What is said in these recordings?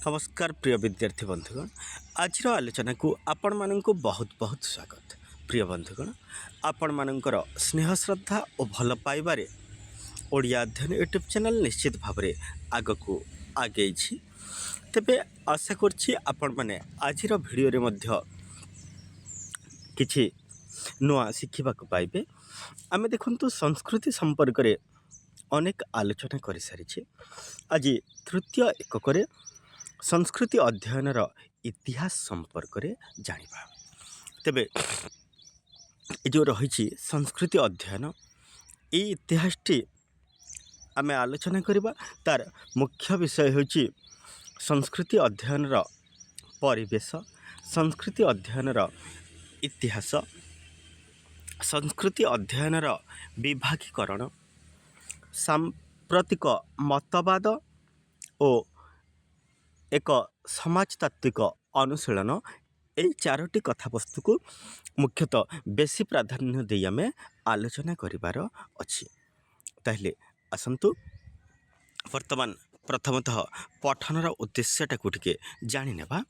नमस्कार प्रिय विद्यार्थी बंधुगण। आज आलोचना को आपण मानक बहुत बहुत स्वागत। प्रिय बंधुगण, आपण मानकर स्नेह श्रद्धा और भल पाइबारे ओडिया अध्ययन यूट्यूब चैनल निश्चित भाव में आग को आगे तेबे आशा करछि आपण माने आजिर भिडियो रे मध्य किछि नुआ शिखिबा को पाइबे। आमे देखंतु संस्कृति संपर्क रे अनेक आलोचना कर सारी। आज तृतीय एकक संस्कृति अध्ययनर इतिहास संपर्क रे जानिबा। तेबे जो रही संस्कृति अध्ययन ये इतिहासटी आमे आलोचना करिबा। तार मुख्य विषय होची संस्कृति अध्ययनर परिवेश, संस्कृति अध्ययनर इतिहास, संस्कृति अध्ययनर विभागीकरण, सांप्रतिक मतवाद और एक समाजतात्विक अनुशीलन। यही चारोटी कथावस्तु को मुख्यतः बेसी प्राधान्य दे आम आलोचना करिबार अछि। ताहले आसंतु वर्तमान प्रथमतः पठनर उद्देश्यटा को टिके जानि नेबा।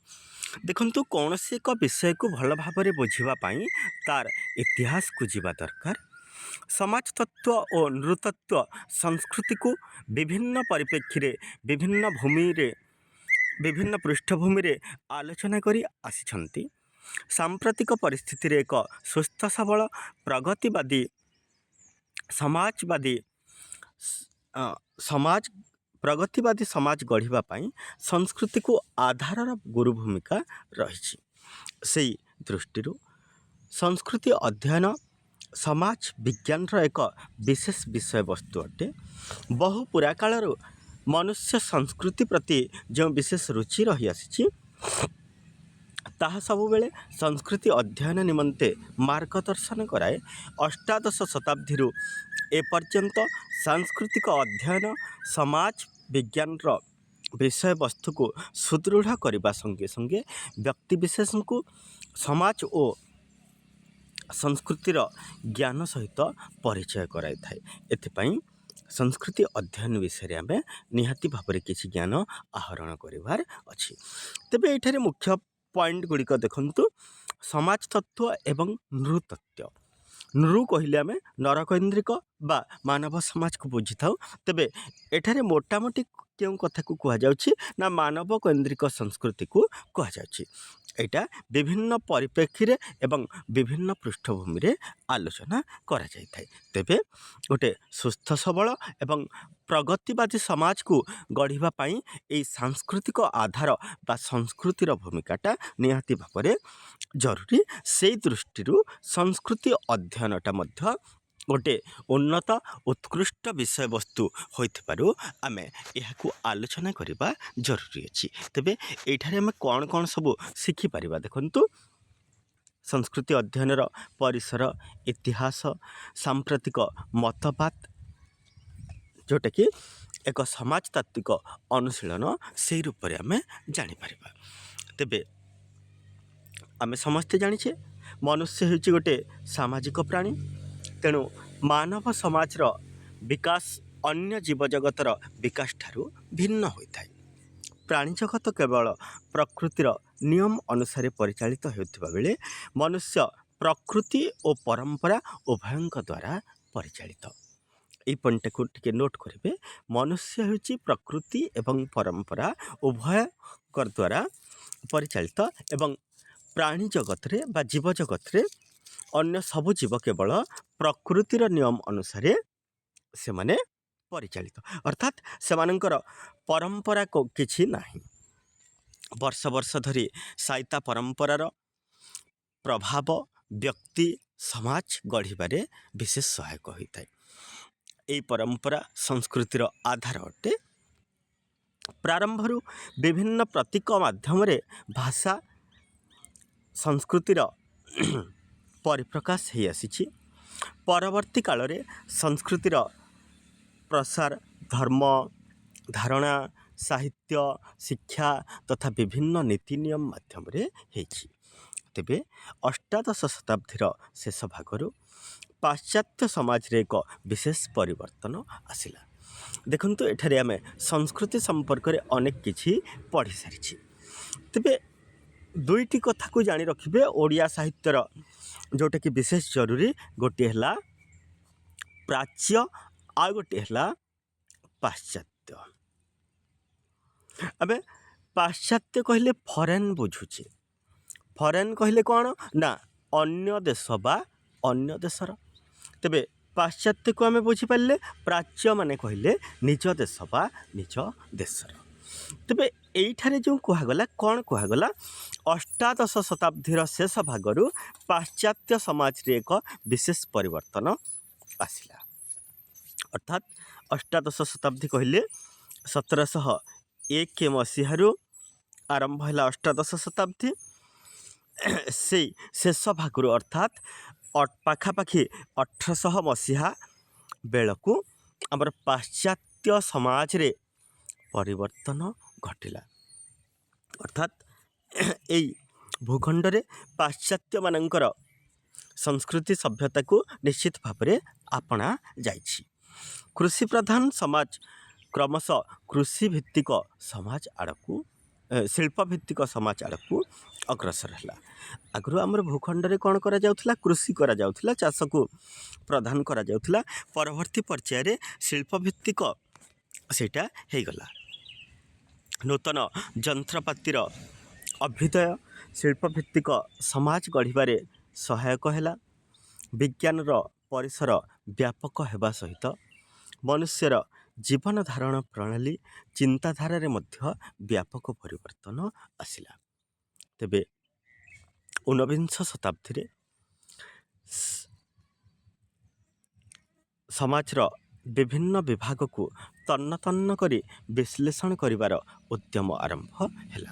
देखंतु कौनसी एक विषय को भल भाव में बुझिबा पई तार इतिहास को जीवा दरकार। समाज तत्व और नृतत्व संस्कृति को विभिन्न परिप्रेक्षी विभिन्न भूमि रे विभिन्न पृष्ठभूमि रे आलोचना करी आसिछंती। सांप्रतिक परिस्थिति रे एक सुस्थ सबल प्रगतिवादी समाजवादी समाज प्रगतिवादी समाज गढ़िबा पई संस्कृति को आधारर गुरु भूमिका रही। सेही दृष्टि संस्कृति अध्ययन समाज विज्ञान एक विशेष विषय वस्तु अटे। बहु पुरा कालर मनुष्य संस्कृति प्रति जो विशेष रुचि रही आसी ताहा सबु बेले संस्कृति अध्ययन निमंते मार्गदर्शन कराए। अष्टादश शताब्दी एपर्यंत सांस्कृतिक अध्ययन समाज विज्ञान विषय वस्तु को सुदृढ़ करने संगे संगे व्यक्तिविशेष को समाज और संस्कृतिर ज्ञान सहित परिचय कराई थाए। एथिपाई संस्कृति अध्ययन विषय आम निहाती भाव में किसी ज्ञान आहरण करिवार अछि। तेबे एठारे मुख्य पॉइंट गुड़िक देखंतु समाज तत्व एवं नृतत्व। नृ कहले आम नरकैंद्रिक बा मानव समाज को बुझी थाउ। तेबे एठारे मोटामोटी क्यों कथा को कहा जाउछि ना मानव केंद्रिक संस्कृति को कहा जाउछि। एटा विभिन्न परिप्रेक्षी रे एवं विभिन्न पृष्ठभूमि रे आलोचना करा जाय थाए। तेबे गोटे सुस्थ सबल एवं प्रगतिवादी समाज को गढ़िबा पई एई सांस्कृतिक आधार बा संस्कृतिर भूमिकाटा निहाती भाव में जरूरी। से दृष्टि संस्कृति अध्ययनटा मध्य गोटे उन्नत उत्कृष्ट विषय वस्तु होइथिबारु आमे एहाकु आलोचना करिबा जरूरी अछि। तेबे एठारे आमे कोन कोन सब शिखि परिबा देखंतु संस्कृति अध्ययनर परिसर, इतिहास, सांप्रतिक मतवाद जोटा कि एक समाजतात्विक अनुशीलन से रूप में आमे जानि परिबा। तेबे आमे समस्ते जानिछे मनुष्य हेउछि गोटे सामाजिक प्राणी। तेणु मानव समाजर विकास अन्य जीव जगतर विकास ठारू भिन्न होइथाए। प्राणी जगत केवल प्रकृतिर नियम अनुसार परिचालित होउथिबा बेले मनुष्य प्रकृति और परंपरा उभयंक द्वारा परिचालित। এই पॉइंट टिके नोट करेंगे। मनुष्य हेउछि प्रकृति एवं परंपरा उभयकर द्वारा परिचालित एवं प्राणी जगत रे बा जीव जगत रे अन्य सबु जीव केवल प्रकृतिर नियम अनुसार से माने परिचालित। अर्थात सेमानंकर परंपरा को किछि नाही। वर्ष वर्ष धरी साइता परंपरार प्रभाव व्यक्ति समाज गढ़िबारे विशेष सहायक होइଥାଏ। एई परंपरा संस्कृतिर आधार अटे। प्रारंभरू विभिन्न प्रतीक माध्यम रे भाषा संस्कृतिर परिप्रकाश हो आसी। परवर्ती काल रे संस्कृतिर प्रसार धर्म धारणा साहित्य शिक्षा तथा विभिन्न नीति नियम माध्यम रे हेछि। तेबे अष्टादश शताब्दीर शेष भागरू पाश्चात्य समाज रे एक विशेष परिवर्तन आसिला। ଦେଖନ୍ତୁ ଏଠାରେ ଆମେ ସଂସ୍କୃତି ସମ୍ପର୍କରେ ଅନେକ କିଛି ପଢ଼ି ସାରିଛି। ତେବେ ଦୁଇଟି କଥାକୁ ଜାଣି ରଖିବେ ଓଡ଼ିଆ ସାହିତ୍ୟର, ଯେଉଁଟାକି ବିଶେଷ ଜରୁରୀ। ଗୋଟିଏ ହେଲା ପ୍ରାଚ୍ୟ, ଆଉ ଗୋଟିଏ ହେଲା ପାଶ୍ଚାତ୍ୟ। ଆମେ ପାଶ୍ଚାତ୍ୟ କହିଲେ ଫରେନ୍ ବୁଝୁଛେ। ଫରେନ୍ କହିଲେ କ'ଣ ନା ଅନ୍ୟ ଦେଶ ବା ଅନ୍ୟ ଦେଶର। ତେବେ ପାଶ୍ଚାତ୍ୟକୁ ଆମେ ବୁଝିପାରିଲେ ପ୍ରାଚ୍ୟ ମାନେ କହିଲେ ନିଜ ଦେଶ ବା ନିଜ ଦେଶର। ତେବେ ଏଇଠାରେ ଯେଉଁ କୁହାଗଲା, କ'ଣ କୁହାଗଲା, ଅଷ୍ଟାଦଶ ଶତାବ୍ଦୀର ଶେଷ ଭାଗରୁ ପାଶ୍ଚାତ୍ୟ ସମାଜରେ ଏକ ବିଶେଷ ପରିବର୍ତ୍ତନ ଆସିଲା। ଅର୍ଥାତ୍ ଅଷ୍ଟାଦଶ ଶତାବ୍ଦୀ କହିଲେ 1701 ମସିହାରୁ ଆରମ୍ଭ ହେଲା ଅଷ୍ଟାଦଶ ଶତାବ୍ଦୀ। ସେଇ ଶେଷ ଭାଗରୁ ଅର୍ଥାତ୍ ପାଖାପାଖି 1800 ମସିହା ବେଳକୁ ଆମର ପାଶ୍ଚାତ୍ୟ ସମାଜରେ ପରିବର୍ତ୍ତନ ଘଟିଲା। ଅର୍ଥାତ୍ ଏଇ ଭୂଖଣ୍ଡରେ ପାଶ୍ଚାତ୍ୟମାନଙ୍କର ସଂସ୍କୃତି ସଭ୍ୟତାକୁ ନିଶ୍ଚିତ ଭାବରେ ଆପଣା ଯାଇଛି। କୃଷି ପ୍ରଧାନ ସମାଜ କ୍ରମଶଃ କୃଷିଭିତ୍ତିକ ସମାଜ ଆଡ଼କୁ, ଶିଳ୍ପଭିତ୍ତିକ ସମାଜ ଆଡ଼କୁ ଅଗ୍ରସର ହେଲା। ଆଗରୁ ଆମର ଭୂଖଣ୍ଡରେ କ'ଣ କରାଯାଉଥିଲା? କୃଷି କରାଯାଉଥିଲା, ଚାଷକୁ ପ୍ରଧାନ କରାଯାଉଥିଲା। ପରବର୍ତ୍ତୀ ପର୍ଯ୍ୟାୟରେ ଶିଳ୍ପଭିତ୍ତିକ ସେଇଟା ହେଇଗଲା। ନୂତନ ଯନ୍ତ୍ରପାତିର ଅଭ୍ୟୁଦୟ ଶିଳ୍ପଭିତ୍ତିକ ସମାଜ ଗଢ଼ିବାରେ ସହାୟକ ହେଲା। ବିଜ୍ଞାନର ପରିସର ବ୍ୟାପକ ହେବା ସହିତ ମନୁଷ୍ୟର ଜୀବନ ଧାରଣ ପ୍ରଣାଳୀ, ଚିନ୍ତାଧାରାରେ ମଧ୍ୟ ବ୍ୟାପକ ପରିବର୍ତ୍ତନ ଆସିଲା। ତେବେ ଊନବିଂଶ ଶତାବ୍ଦୀରେ ସମାଜର ବିଭିନ୍ନ ବିଭାଗକୁ ତନ୍ନ ତନ୍ନ କରି ବିଶ୍ଳେଷଣ କରିବାର ଉଦ୍ୟମ ଆରମ୍ଭ ହେଲା।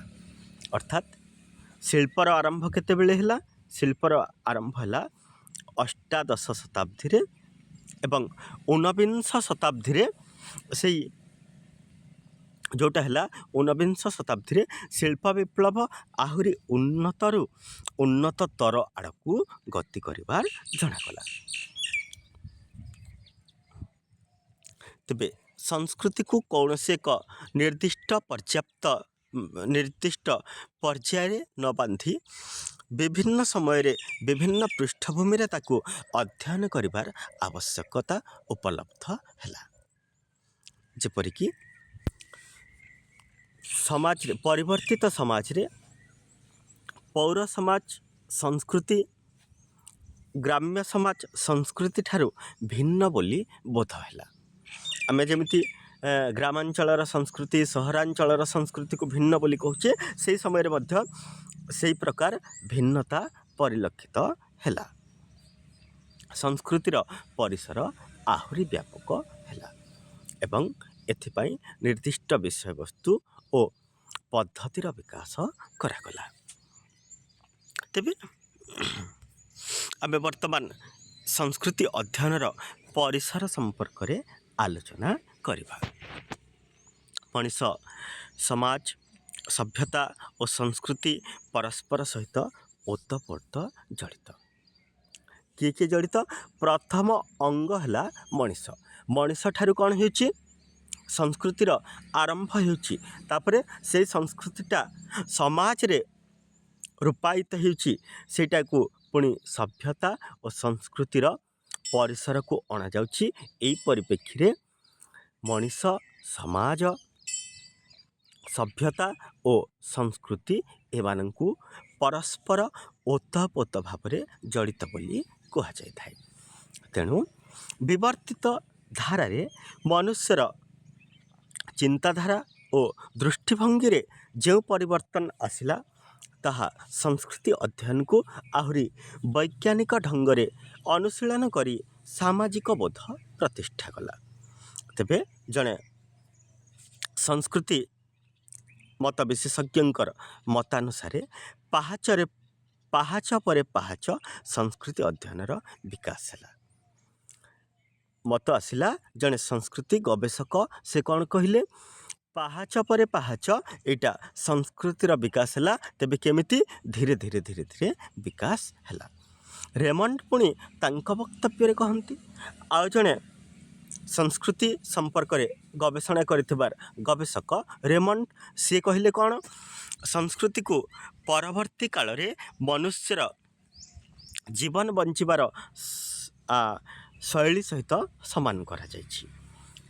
ଅର୍ଥାତ୍ ଶିଳ୍ପର ଆରମ୍ଭ କେତେବେଳେ ହେଲା? ଶିଳ୍ପର ଆରମ୍ଭ ହେଲା ଅଷ୍ଟାଦଶ ଶତାବ୍ଦୀରେ ଏବଂ ଊନବିଂଶ ଶତାବ୍ଦୀରେ ସେଇ ଯେଉଁଟା ହେଲା ଊନବିଂଶ ଶତାବ୍ଦୀରେ ଶିଳ୍ପ ବିପ୍ଳବ ଆହୁରି ଉନ୍ନତରୁ ଉନ୍ନତତର ଆଡ଼କୁ ଗତି କରିବାର ଜଣାଗଲା। ତେବେ ସଂସ୍କୃତିକୁ କୌଣସି ଏକ ନିର୍ଦ୍ଦିଷ୍ଟ ପର୍ଯ୍ୟାୟରେ ନ ବାନ୍ଧି ବିଭିନ୍ନ ସମୟରେ ବିଭିନ୍ନ ପୃଷ୍ଠଭୂମିରେ ତାକୁ ଅଧ୍ୟୟନ କରିବାର ଆବଶ୍ୟକତା ଉପଲବ୍ଧ ହେଲା। ଯେପରିକି ସମାଜରେ, ପରିବର୍ତ୍ତିତ ସମାଜରେ ପୌର ସମାଜ ସଂସ୍କୃତି ଗ୍ରାମ୍ୟ ସମାଜ ସଂସ୍କୃତି ଠାରୁ ଭିନ୍ନ ବୋଲି ବୋଧ ହେଲା। ଆମେ ଯେମିତି ଗ୍ରାମାଞ୍ଚଳର ସଂସ୍କୃତି ସହରାଞ୍ଚଳର ସଂସ୍କୃତିକୁ ଭିନ୍ନ ବୋଲି କହୁଛେ, ସେହି ସମୟରେ ମଧ୍ୟ ସେହି ପ୍ରକାର ଭିନ୍ନତା ପରିଲକ୍ଷିତ ହେଲା। ସଂସ୍କୃତିର ପରିସର ଆହୁରି ବ୍ୟାପକ ହେଲା ଏବଂ ଏଥିପାଇଁ ନିର୍ଦ୍ଦିଷ୍ଟ ବିଷୟବସ୍ତୁ ଓ ପଦ୍ଧତିର ବିକାଶ କରାଗଲା। ତେବେ ଆମେ ବର୍ତ୍ତମାନ ସଂସ୍କୃତି ଅଧ୍ୟୟନର ପରିସର ସମ୍ପର୍କରେ ଆଲୋଚନା କରିବା। ମଣିଷ ସମାଜ, ସଭ୍ୟତା ଓ ସଂସ୍କୃତି ପରସ୍ପର ସହିତ ଓତପ୍ରୋତ ଜଡ଼ିତ। କିଏ କିଏ ଜଡ଼ିତ? ପ୍ରଥମ ଅଙ୍ଗ ହେଲା ମଣିଷ। ମଣିଷ ଠାରୁ କ'ଣ ହେଉଛି? ସଂସ୍କୃତିର ଆରମ୍ଭ ହେଉଛି। ତାପରେ ସେଇ ସଂସ୍କୃତିଟା ସମାଜରେ ରୂପାୟିତ ହେଉଛି। ସେଇଟାକୁ ପୁଣି ସଭ୍ୟତା ଓ ସଂସ୍କୃତିର ପରିସରକୁ ଅଣାଯାଉଛି। ଏହି ପରିପ୍ରେକ୍ଷୀରେ ମଣିଷ, ସମାଜ, ସଭ୍ୟତା ଓ ସଂସ୍କୃତି ଏମାନଙ୍କୁ ପରସ୍ପର ଓତପ୍ରୋତ ଭାବରେ ଜଡ଼ିତ ବୋଲି କୁହାଯାଇଥାଏ। ତେଣୁ ବିବର୍ତ୍ତିତ ଧାରାରେ ମନୁଷ୍ୟର ଚିନ୍ତାଧାରା ଓ ଦୃଷ୍ଟିଭଙ୍ଗୀରେ ଯେଉଁ ପରିବର୍ତ୍ତନ ଆସିଲା, ତାହା ସଂସ୍କୃତି ଅଧ୍ୟୟନକୁ ଆହୁରି ବୈଜ୍ଞାନିକ ଢଙ୍ଗରେ ଅନୁଶୀଳନ କରି ସାମାଜିକ ବୋଧ ପ୍ରତିଷ୍ଠା କଲା। ତେବେ ଜଣେ ସଂସ୍କୃତି ମତ ବିଶେଷଜ୍ଞଙ୍କର ମତାନୁସାରେ ପାହାଚ ପରେ ପାହାଚ ସଂସ୍କୃତି ଅଧ୍ୟୟନର ବିକାଶ ହେଲା। ମତ ଆସିଲା, ଜଣେ ସଂସ୍କୃତି ଗବେଷକ ସେ କ'ଣ କହିଲେ? ପାହାଚ ପରେ ପାହାଚ ଏଇଟା ସଂସ୍କୃତିର ବିକାଶ ହେଲା। ତେବେ କେମିତି? ଧୀରେ ଧୀରେ ଧୀରେ ଧୀରେ ବିକାଶ ହେଲା। ରେମଣ୍ଡ ପୁଣି ତାଙ୍କ ବକ୍ତବ୍ୟରେ କହନ୍ତି, ଆଉ ଜଣେ ସଂସ୍କୃତି ସମ୍ପର୍କରେ ଗବେଷଣା କରିଥିବାର ଗବେଷକ ରେମଣ୍ଡ ସିଏ କହିଲେ କ'ଣ, ସଂସ୍କୃତିକୁ ପରବର୍ତ୍ତୀ କାଳରେ ମନୁଷ୍ୟର ଜୀବନ ବଞ୍ଚିବାର ଶୈଳୀ ସହିତ ସମାନ କରାଯାଇଛି।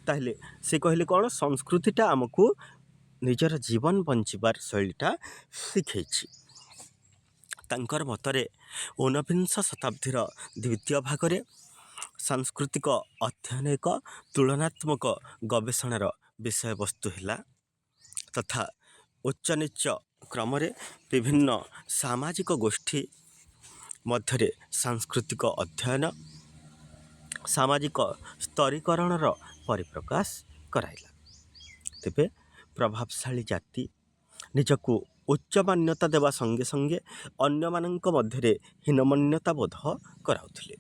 ତାହେଲେ ସେ କହିଲେ କ'ଣ, ସଂସ୍କୃତିଟା ଆମକୁ ନିଜର ଜୀବନ ବଞ୍ଚିବାର ଶୈଳୀଟା ଶିଖେଇଛି। ତାଙ୍କର ମତରେ ଊନବିଂଶ ଶତାବ୍ଦୀର ଦ୍ୱିତୀୟ ଭାଗରେ ସାଂସ୍କୃତିକ ଅଧ୍ୟୟନ ଏକ ତୁଳନାତ୍ମକ ଗବେଷଣାର ବିଷୟବସ୍ତୁ ହେଲା ତଥା ଉଚ୍ଚ ନୀଚ କ୍ରମରେ ବିଭିନ୍ନ ସାମାଜିକ ଗୋଷ୍ଠୀ ମଧ୍ୟରେ ସାଂସ୍କୃତିକ ଅଧ୍ୟୟନ ସାମାଜିକ ସ୍ତରୀକରଣର ପରିପ୍ରକାଶ କରାଇଲା। ତେବେ ପ୍ରଭାବଶାଳୀ ଜାତି ନିଜକୁ ଉଚ୍ଚ ମାନ୍ୟତା ଦେବା ସଙ୍ଗେ ସଙ୍ଗେ ଅନ୍ୟମାନଙ୍କ ମଧ୍ୟରେ ହୀନମନ୍ୟତା ବୋଧ କରାଉଥିଲେ।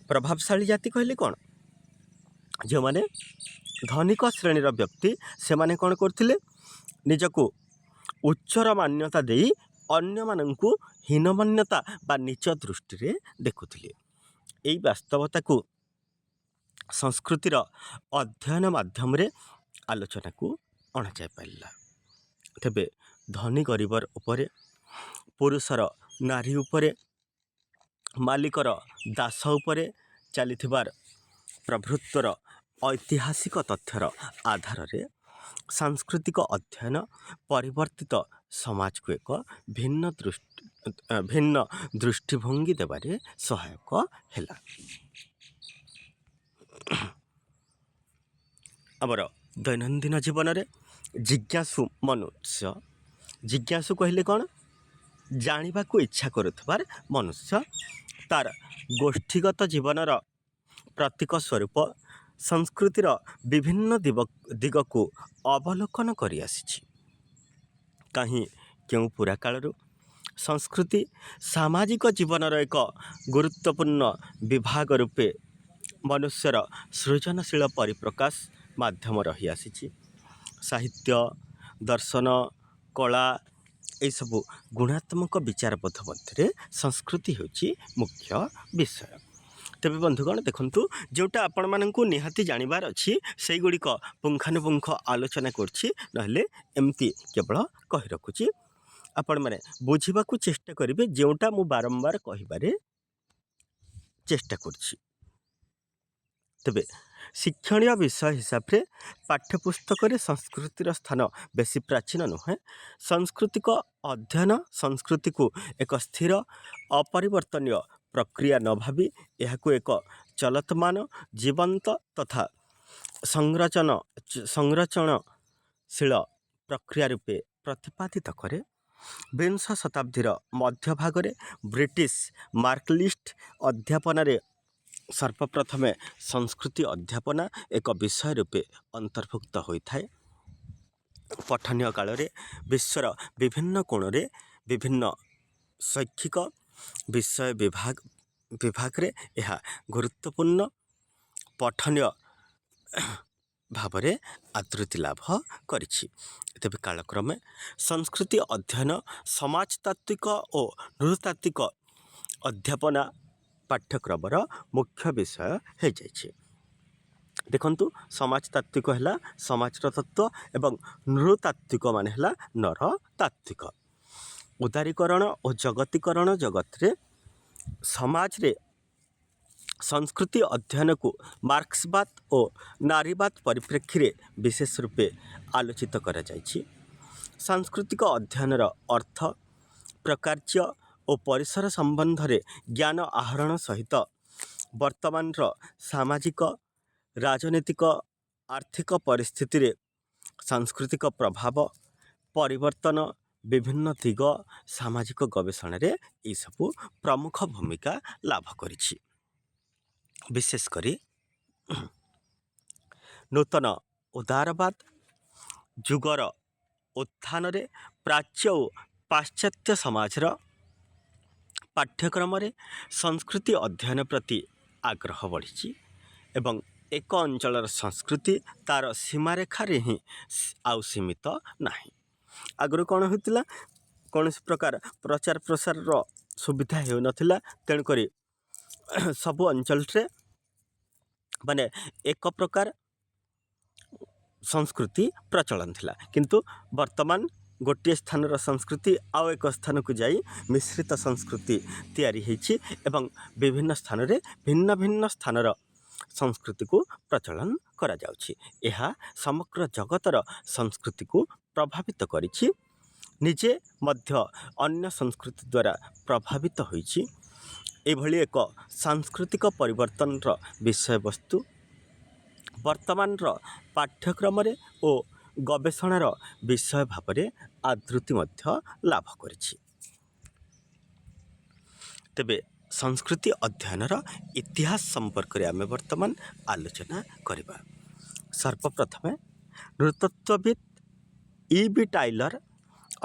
ପ୍ରଭାବଶାଳୀ ଜାତି କହିଲେ କ'ଣ, ଯେଉଁମାନେ ଧନିକ ଶ୍ରେଣୀର ବ୍ୟକ୍ତି ସେମାନେ କ'ଣ କରୁଥିଲେ, ନିଜକୁ ଉଚ୍ଚର ମାନ୍ୟତା ଦେଇ ଅନ୍ୟମାନଙ୍କୁ ହୀନମାନ୍ୟତା ବା ନୀଚ ଦୃଷ୍ଟିରେ ଦେଖୁଥିଲେ। ଏହି ବାସ୍ତବତାକୁ ସଂସ୍କୃତିର ଅଧ୍ୟୟନ ମାଧ୍ୟମରେ ଆଲୋଚନାକୁ ଅଣାଯାଇପାରିଲା। ତେବେ ଧନୀ ଗରିବର ଉପରେ, ପୁରୁଷର ନାରୀ ଉପରେ, ମାଲିକର ଦାସ ଉପରେ ଚାଲିଥିବାର ପ୍ରଭୁତ୍ୱର ଐତିହାସିକ ତଥ୍ୟର ଆଧାରରେ ସାଂସ୍କୃତିକ ଅଧ୍ୟୟନ ପରିବର୍ତ୍ତିତ ସମାଜକୁ ଏକ ଭିନ୍ନ ଦୃଷ୍ଟିଭଙ୍ଗୀ ଦେବାରେ ସହାୟକ ହେଲା। ଆମର ଦୈନନ୍ଦିନ ଜୀବନରେ ଜିଜ୍ଞାସୁ ମନୁଷ୍ୟ, ଜିଜ୍ଞାସୁ କହିଲେ କ'ଣ, ଜାଣିବାକୁ ଇଚ୍ଛା କରୁଥିବାର ମନୁଷ୍ୟ ତାର ଗୋଷ୍ଠୀଗତ ଜୀବନର ପ୍ରତୀକ ସ୍ୱରୂପ ସଂସ୍କୃତିର ବିଭିନ୍ନ ଦିଗକୁ ଅବଲୋକନ କରିଆସିଛି। କାହିଁ କେଉଁ ପୁରାକାଳରୁ ସଂସ୍କୃତି ସାମାଜିକ ଜୀବନର ଏକ ଗୁରୁତ୍ୱପୂର୍ଣ୍ଣ ବିଭାଗ ରୂପେ ମନୁଷ୍ୟର ସୃଜନଶୀଳ ପରିପ୍ରକାଶ ମାଧ୍ୟମ ରହିଆସିଛି। ସାହିତ୍ୟ, ଦର୍ଶନ, କଳା ଏସବୁ ଗୁଣାତ୍ମକ ବିଚାରବୋଧ ମଧ୍ୟରେ ସଂସ୍କୃତି ହେଉଛି ମୁଖ୍ୟ ବିଷୟ। ତେବେ ବନ୍ଧୁଗଣ ଦେଖନ୍ତୁ, ଯେଉଁଟା ଆପଣମାନଙ୍କୁ ନିହାତି ଜାଣିବାର ଅଛି ସେଇଗୁଡ଼ିକ ପୁଙ୍ଖାନୁପୁଙ୍ଖ ଆଲୋଚନା କରୁଛି, ନହେଲେ ଏମିତି କେବଳ କହି ରଖୁଛି। ଆପଣମାନେ ବୁଝିବାକୁ ଚେଷ୍ଟା କରିବେ ଯେଉଁଟା ମୁଁ ବାରମ୍ବାର କହିବାରେ ଚେଷ୍ଟା କରୁଛି। ତେବେ ଶିକ୍ଷଣୀୟ ବିଷୟ ହିସାବରେ ପାଠ୍ୟପୁସ୍ତକରେ ସଂସ୍କୃତିର ସ୍ଥାନ ବେଶୀ ପ୍ରାଚୀନ ନୁହେଁ। ସାଂସ୍କୃତିକ ଅଧ୍ୟୟନ ସଂସ୍କୃତିକୁ ଏକ ସ୍ଥିର ଅପରିବର୍ତ୍ତନୀୟ ପ୍ରକ୍ରିୟା ନ ଭାବି ଏହାକୁ ଏକ ଚଳତମାନ ଜୀବନ୍ତ ତଥା ସଂରଚନଶୀଳ ପ୍ରକ୍ରିୟା ରୂପେ ପ୍ରତିପାଦିତ କରେ। ବିଂଶ ଶତାବ୍ଦୀର ମଧ୍ୟଭାଗରେ ବ୍ରିଟିଶ ମାର୍କଲିଷ୍ଟ ଅଧ୍ୟାପନାରେ ସର୍ବପ୍ରଥମେ ସଂସ୍କୃତି ଅଧ୍ୟାପନା ଏକ ବିଷୟ ରୂପେ ଅନ୍ତର୍ଭୁକ୍ତ ହୋଇଥାଏ। ପଠନୀୟ କାଳରେ ବିଶ୍ୱର ବିଭିନ୍ନ କୋଣରେ ବିଭିନ୍ନ ଶୈକ୍ଷିକ ବିଷୟ ବିଭାଗରେ ଏହା ଗୁରୁତ୍ୱପୂର୍ଣ୍ଣ ପଠନୀୟ ଭାବରେ ଆଦୃତି ଲାଭ କରିଛି। ତେବେ କାଳକ୍ରମେ ସଂସ୍କୃତି ଅଧ୍ୟୟନ ସମାଜତାତ୍ତ୍ୱିକ ଓ ନୃତାତ୍ତ୍ୱିକ ଅଧ୍ୟାପନା ପାଠ୍ୟକ୍ରମର ମୁଖ୍ୟ ବିଷୟ ହୋଇଯାଇଛି। ଦେଖନ୍ତୁ, ସମାଜତାତ୍ତ୍ୱିକ ହେଲା ସମାଜର ତତ୍ତ୍ୱ ଏବଂ ନୃତାତ୍ତ୍ୱିକ ମାନେ ହେଲା ନରତାତ୍ତ୍ୱିକ। ଉଦାରୀକରଣ ଓ ଜଗତୀକରଣ ଜଗତରେ ସମାଜରେ ସଂସ୍କୃତି ଅଧ୍ୟୟନକୁ ମାର୍କ୍ସବାଦ ଓ ନାରୀବାଦ ପରିପ୍ରେକ୍ଷୀରେ ବିଶେଷ ରୂପେ ଆଲୋଚିତ କରାଯାଇଛି। ସାଂସ୍କୃତିକ ଅଧ୍ୟୟନର ଅର୍ଥ, ପ୍ରକାର୍ଯ୍ୟ ଓ ପରିସର ସମ୍ବନ୍ଧରେ ଜ୍ଞାନ ଆହରଣ ସହିତ ବର୍ତ୍ତମାନର ସାମାଜିକ, ରାଜନୈତିକ, ଆର୍ଥିକ ପରିସ୍ଥିତିରେ ସାଂସ୍କୃତିକ ପ୍ରଭାବ, ପରିବର୍ତ୍ତନ, ବିଭିନ୍ନ ଦିଗ ସାମାଜିକ ଗବେଷଣାରେ ଏସବୁ ପ୍ରମୁଖ ଭୂମିକା ଲାଭ କରିଛି। ବିଶେଷ କରି ନୂତନ ଉଦାରବାଦ ଯୁଗର ଉତ୍ଥାନରେ ପ୍ରାଚ୍ୟ ଓ ପାଶ୍ଚାତ୍ୟ ସମାଜର ପାଠ୍ୟକ୍ରମରେ ସଂସ୍କୃତି ଅଧ୍ୟୟନ ପ୍ରତି ଆଗ୍ରହ ବଢ଼ିଛି ଏବଂ ଏକ ଅଞ୍ଚଳର ସଂସ୍କୃତି ତା'ର ସୀମାରେଖାରେ ହିଁ ଆଉ ସୀମିତ ନାହିଁ। ଆଗରୁ କ'ଣ ହେଉଥିଲା, କୌଣସି ପ୍ରକାର ପ୍ରଚାର ପ୍ରସାରର ସୁବିଧା ହେଉନଥିଲା। ତେଣୁକରି ସବୁ ଅଞ୍ଚଳରେ ମାନେ ଏକ ପ୍ରକାର ସଂସ୍କୃତି ପ୍ରଚଳନ ଥିଲା, କିନ୍ତୁ ବର୍ତ୍ତମାନ ଗୋଟିଏ ସ୍ଥାନର ସଂସ୍କୃତି ଆଉ ଏକ ସ୍ଥାନକୁ ଯାଇ ମିଶ୍ରିତ ସଂସ୍କୃତି ତିଆରି ହୋଇଛି ଏବଂ ବିଭିନ୍ନ ସ୍ଥାନରେ ଭିନ୍ନ ଭିନ୍ନ ସ୍ଥାନର ସଂସ୍କୃତିକୁ ପ୍ରଚଳନ କରାଯାଉଛି। ଏହା ସମଗ୍ର ଜଗତର ସଂସ୍କୃତିକୁ ପ୍ରଭାବିତ କରିଛି, ନିଜେ ମଧ୍ୟ ଅନ୍ୟ ସଂସ୍କୃତି ଦ୍ୱାରା ପ୍ରଭାବିତ ହୋଇଛି। ଏଭଳି ଏକ ସାଂସ୍କୃତିକ ପରିବର୍ତ୍ତନର ବିଷୟବସ୍ତୁ ବର୍ତ୍ତମାନର ପାଠ୍ୟକ୍ରମରେ ଓ ଗବେଷଣାର ବିଷୟ ଭାବରେ ଆଦୃତି ମଧ୍ୟ ଲାଭ କରିଛି। ତେବେ ସଂସ୍କୃତି ଅଧ୍ୟୟନର ଇତିହାସ ସମ୍ପର୍କରେ ଆମେ ବର୍ତ୍ତମାନ ଆଲୋଚନା କରିବା। ସର୍ବପ୍ରଥମେ ନୃତତ୍ତ୍ୱବିତ୍ E.B. ଟାଇଲର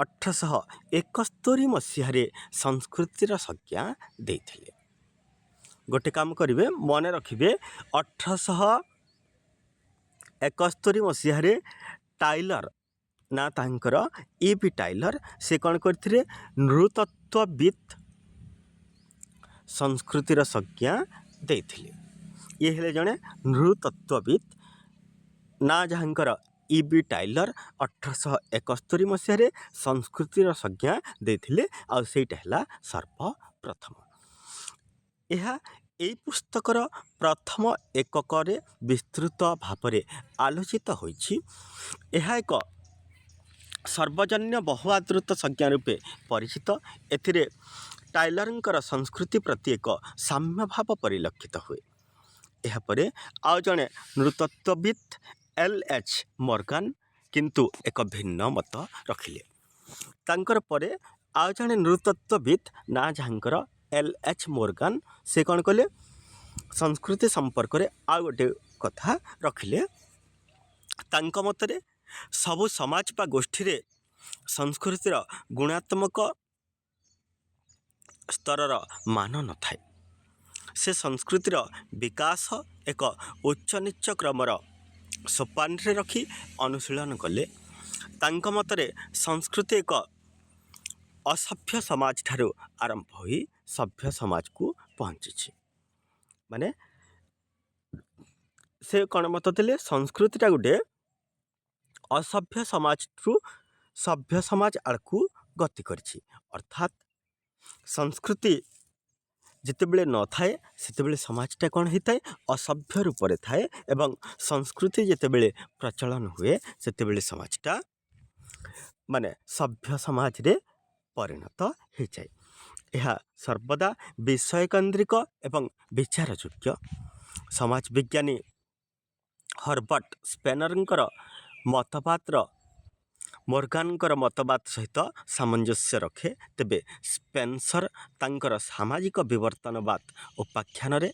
1871 ମସିହାରେ ସଂସ୍କୃତିର ସଂଜ୍ଞା ଦେଇଥିଲେ। ଗୋଟେ କାମ କରିବେ, ମନେ ରଖିବେ 1871 ମସିହାରେ ଟାଇଲର ନା ତାଙ୍କର E.B. ଟାଇଲର ସେ କ'ଣ କରିଥିଲେ, ନୃତତ୍ତ୍ୱବିତ୍ ସଂସ୍କୃତିର ସଂଜ୍ଞା ଦେଇଥିଲେ। ଇଏ ହେଲେ ଜଣେ ନୃତତ୍ତ୍ୱବିତ୍ ନା ଯାହାଙ୍କର E.B. ଟାଇଲର 1871 ମସିହାରେ ସଂସ୍କୃତିର ସଂଜ୍ଞା ଦେଇଥିଲେ, ଆଉ ସେଇଟା ହେଲା ସର୍ବପ୍ରଥମ। ଏହା ଏହି ପୁସ୍ତକର ପ୍ରଥମ ଏକକରେ ବିସ୍ତୃତ ଭାବରେ ଆଲୋଚିତ ହୋଇଛି। ଏହା ଏକ ସର୍ବଜନୀନ ବହୁ ଆଦୃତ ସଂଜ୍ଞା ରୂପେ ପରିଚିତ। ଏଥିରେ ଟାଇଲରଙ୍କର ସଂସ୍କୃତି ପ୍ରତି ଏକ ସାମ୍ୟଭାବ ପରିଲକ୍ଷିତ ହୁଏ। ଏହାପରେ ଆଉ ଜଣେ ନୃତତ୍ତ୍ୱବିତ୍ L.H. ମର୍ଗାନ କିନ୍ତୁ ଏକ ଭିନ୍ନ ମତ ରଖିଲେ। ତାଙ୍କର ପରେ ଆଉ ଜଣେ ନୃତତ୍ତ୍ୱବିତ୍ ନା ଯାହାଙ୍କର L.H. ମର୍ଗାନ ସେ କ'ଣ କଲେ, ସଂସ୍କୃତି ସମ୍ପର୍କରେ ଆଉ ଗୋଟେ କଥା ରଖିଲେ। ତାଙ୍କ ମତରେ ସବୁ ସମାଜ ବା ଗୋଷ୍ଠୀରେ ସଂସ୍କୃତିର ଗୁଣାତ୍ମକ ସ୍ତରର ମାନ ନଥାଏ। ସେ ସଂସ୍କୃତିର ବିକାଶ ଏକ ଉଚ୍ଚ ନିଚ୍ଚ କ୍ରମର ସୋପାନରେ ରଖି ଅନୁଶୀଳନ କଲେ। ତାଙ୍କ ମତରେ ସଂସ୍କୃତି ଏକ ଅସଭ୍ୟ ସମାଜଠାରୁ ଆରମ୍ଭ ହୋଇ ସଭ୍ୟ ସମାଜକୁ ପହଞ୍ଚିଛି। ମାନେ ସେ କ'ଣ ମତ ଦେଲେ, ସଂସ୍କୃତିଟା ଗୋଟେ ଅସଭ୍ୟ ସମାଜରୁ ସଭ୍ୟ ସମାଜ ଆଡ଼କୁ ଗତି କରିଛି। ଅର୍ଥାତ୍ ସଂସ୍କୃତି ଯେତେବେଳେ ନଥାଏ ସେତେବେଳେ ସମାଜଟା କ'ଣ ହୋଇଥାଏ, ଅସଭ୍ୟ ରୂପରେ ଥାଏ ଏବଂ ସଂସ୍କୃତି ଯେତେବେଳେ ପ୍ରଚଳନ ହୁଏ ସେତେବେଳେ ସମାଜଟା ମାନେ ସଭ୍ୟ ସମାଜରେ ପରିଣତ ହୋଇଯାଏ। ଏହା ସର୍ବଦା ବିଷୟକେନ୍ଦ୍ରିକ ଏବଂ ବିଚାର ଯୋଗ୍ୟ। ସମାଜ ବିଜ୍ଞାନୀ ହର୍ବର୍ଟ ସ୍ପେନରଙ୍କର ମତବାଦର ମୋର୍ଗାନଙ୍କର ମତବାଦ ସହିତ ସାମଞ୍ଜସ୍ୟ ରଖେ। ତେବେ ସ୍ପେନ୍ସର ତାଙ୍କର ସାମାଜିକ ବିବର୍ତ୍ତନବାଦ ଉପାଖ୍ୟାନରେ